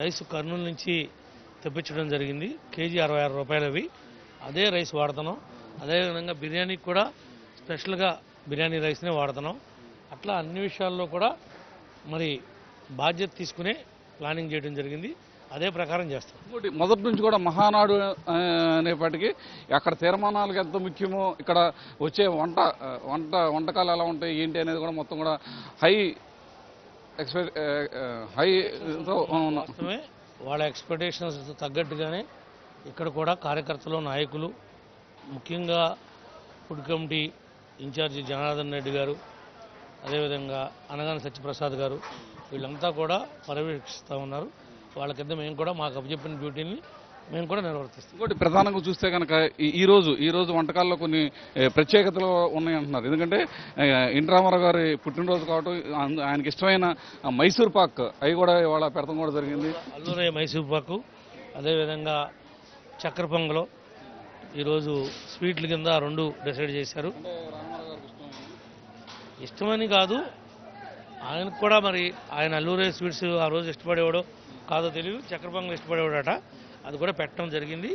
Rice Kurnool నుంచి తెప్పించడం జరిగింది. KG 66 రూపాయలు. అవి అదే రైస్ వాడుతున్నాం. అదేవిధంగా బిర్యానీకి కూడా స్పెషల్గా బిర్యానీ రైస్నే వాడుతున్నాం. అట్లా అన్ని విషయాల్లో కూడా మరి బాధ్యత తీసుకునే ప్లానింగ్ చేయడం జరిగింది. అదే ప్రకారం చేస్తాం. మొదటి నుంచి కూడా మహానాడు అనేప్పటికీ అక్కడ తీర్మానాలకు ఎంత ముఖ్యమో ఇక్కడ వచ్చే వంటకాలు ఎలా ఉంటాయి ఏంటి అనేది కూడా మొత్తం కూడా హై వాళ్ళ ఎక్స్పెక్టేషన్స్ తగ్గట్టుగానే ఇక్కడ కూడా కార్యకర్తలు నాయకులు ముఖ్యంగా food committee incharge Janardhan Reddy గారు, అదేవిధంగా అనగాని సత్యప్రసాద్ గారు వీళ్ళంతా కూడా పర్యవేక్షిస్తూ ఉన్నారు. వాళ్ళ కింద మేము కూడా మాకు అప్పచెప్పిన డ్యూటీని మేము కూడా నిర్వర్తిస్తాం. ఇంకోటి ప్రధానంగా చూస్తే కనుక ఈ రోజు వంటకాల్లో కొన్ని ప్రత్యేకతలు ఉన్నాయంటున్నారు. ఎందుకంటే ఎన్ రామారావు గారి పుట్టినరోజు కావడం, ఆయనకి ఇష్టమైన మైసూర్ పాక్ అవి కూడా ఇవాళ పెడతాం కూడా జరిగింది. అల్లూరయ్య మైసూర్ పాకు, అదేవిధంగా చక్కెర పొంగలు ఈరోజు స్వీట్ల కింద 2 డిసైడ్ చేశారు. ఇష్టమని కాదు, ఆయనకు కూడా మరి ఆయన అల్లూరయ్య స్వీట్స్ ఆ రోజు ఇష్టపడేవాడో కాదో తెలియదు, చక్కెర పొంగలు ఇష్టపడేవాడట. అది కూడా పెట్టడం జరిగింది.